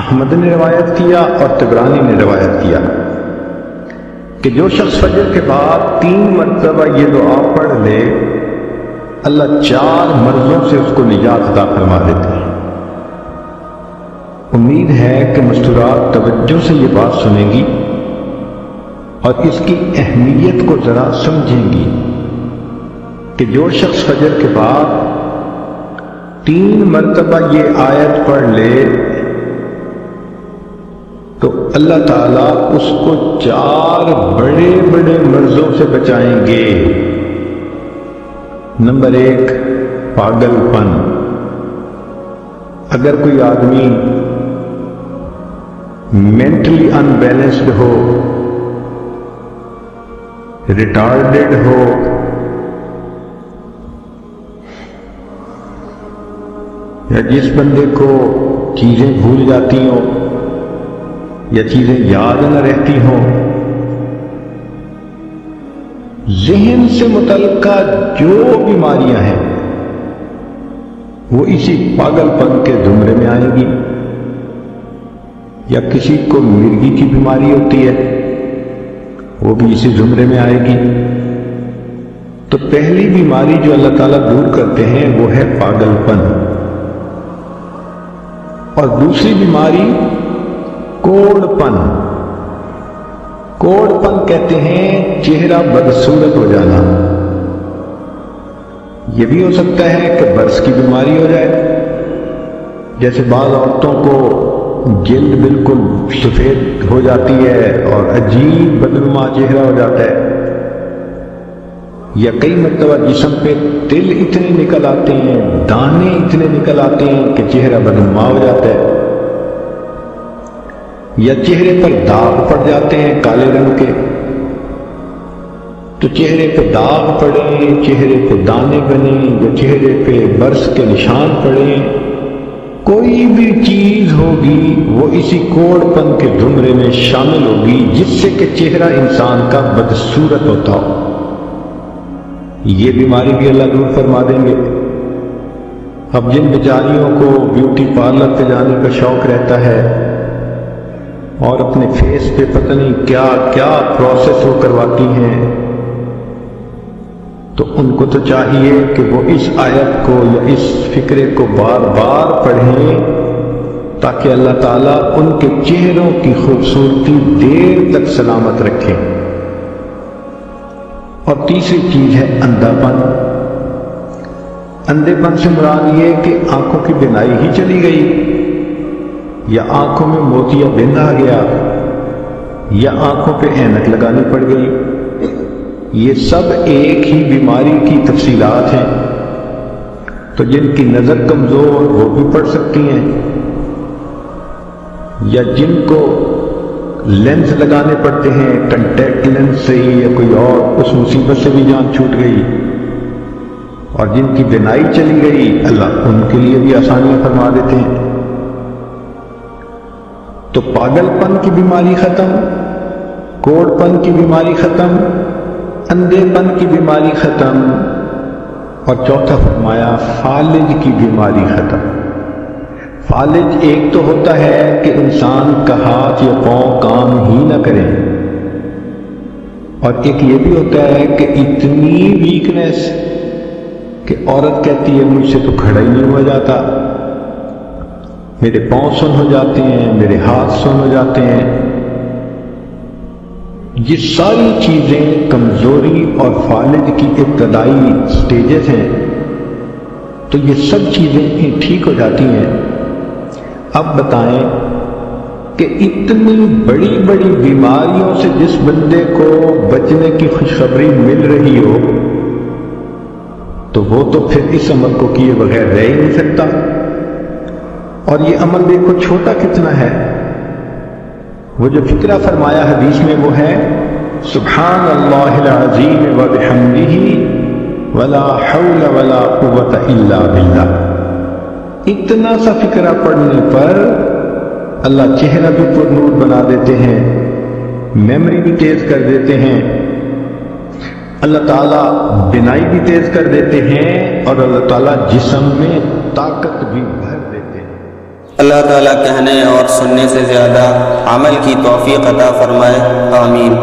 احمد نے روایت کیا اور طبرانی نے روایت کیا کہ جو شخص فجر کے بعد 3 مرتبہ یہ دعا پڑھ لے اللہ 4 مرضوں سے اس کو نجات عطا فرما دیتے ہیں۔ امید ہے کہ مستورات توجہ سے یہ بات سنیں گی اور اس کی اہمیت کو ذرا سمجھیں گی کہ جو شخص فجر کے بعد 3 مرتبہ یہ آیت پڑھ لے تو اللہ تعالیٰ اس کو 4 بڑے بڑے مرضوں سے بچائیں گے۔ نمبر 1، پاگل پن۔ اگر کوئی آدمی مینٹلی ان بیلنسڈ ہو، ریٹارڈڈ ہو، یا جس بندے کو چیزیں بھول جاتی ہوں یا چیزیں یاد نہ رہتی ہوں، ذہن سے متعلقہ جو بیماریاں ہیں وہ اسی پاگل پن کے زمرے میں آئیں گی۔ یا کسی کو مرگی کی بیماری ہوتی ہے وہ بھی اسی زمرے میں آئے گی۔ تو پہلی بیماری جو اللہ تعالیٰ دور کرتے ہیں وہ ہے پاگل پن، اور دوسری بیماری کوڑ پن۔ کوڑ پن کہتے ہیں چہرہ بدصورت ہو جانا۔ یہ بھی ہو سکتا ہے کہ برس کی بیماری ہو جائے، جیسے بعض عورتوں کو جلد بالکل سفید ہو جاتی ہے اور عجیب بدنما چہرہ ہو جاتا ہے، یا کئی مرتبہ جسم پہ تل اتنے نکل آتے ہیں، دانے اتنے نکل آتے ہیں کہ چہرہ بدنما ہو جاتا ہے، یا چہرے پر داغ پڑ جاتے ہیں کالے رنگ کے۔ تو چہرے پہ داغ پڑے، چہرے پہ دانے بنے، یا چہرے پہ برس کے نشان پڑے، کوئی بھی چیز ہوگی وہ اسی کوڑ پن کے زمرے میں شامل ہوگی، جس سے کہ چہرہ انسان کا بدصورت ہوتا ہو۔ یہ بیماری بھی اللہ دور فرما دیں گے۔ اب جن بیچاریوں کو بیوٹی پارلر پہ جانے کا شوق رہتا ہے اور اپنے فیس پہ پتہ نہیں کیا کیا پروسیس وہ کرواتی ہیں، تو ان کو تو چاہیے کہ وہ اس آیت کو یا اس فکرے کو بار بار پڑھیں تاکہ اللہ تعالیٰ ان کے چہروں کی خوبصورتی دیر تک سلامت رکھے۔ اور تیسری چیز ہے اندھا پن۔ اندھے پن سے مراد یہ کہ آنکھوں کی بینائی ہی چلی گئی، یا آنکھوں میں موتیا بند آ گیا، یا آنکھوں پہ اینک لگانی پڑ گئی۔ یہ سب ایک ہی بیماری کی تفصیلات ہیں۔ تو جن کی نظر کمزور وہ بھی پڑھ سکتی ہیں، یا جن کو لینس لگانے پڑتے ہیں کنٹیکٹ لینس سے ہی یا کوئی اور، اس مصیبت سے بھی جان چھوٹ گئی، اور جن کی بینائی چلی گئی اللہ ان کے لیے بھی آسانیاں فرما دیتے ہیں۔ تو پاگل پن کی بیماری ختم، کوڑ پن کی بیماری ختم، اندھے پن کی بیماری ختم، اور چوتھا فرمایا فالج کی بیماری ختم۔ فالج ایک تو ہوتا ہے کہ انسان کا ہاتھ یا پاؤں کام ہی نہ کرے، اور ایک یہ بھی ہوتا ہے کہ اتنی ویکنس کہ عورت کہتی ہے مجھ سے تو کھڑا ہی نہیں ہوا جاتا، میرے پاؤں سن ہو جاتے ہیں، میرے ہاتھ سن ہو جاتے ہیں۔ یہ ساری چیزیں کمزوری اور فالج کی ابتدائی سٹیجز ہیں، تو یہ سب چیزیں ٹھیک ہو جاتی ہیں۔ اب بتائیں کہ اتنی بڑی بڑی بیماریوں سے جس بندے کو بچنے کی خوشخبری مل رہی ہو تو وہ تو پھر اس عمل کو کیے بغیر رہ ہی نہیں سکتا۔ اور یہ عمل دیکھو چھوٹا کتنا ہے۔ وہ جو فکرہ فرمایا حدیث میں وہ ہے سبحان اللہ العظیم وبحمدہ ولا حول ولا قوة الا باللہ۔ اتنا سا فکرہ پڑھنے پر اللہ چہرہ بھی پر نور بنا دیتے ہیں، میموری بھی تیز کر دیتے ہیں، اللہ تعالیٰ بینائی بھی تیز کر دیتے ہیں، اور اللہ تعالیٰ جسم میں طاقت بھی بھر دیتے ہیں۔ اللہ تعالیٰ کہنے اور سننے سے زیادہ عمل کی توفیق عطا فرمائے، آمین۔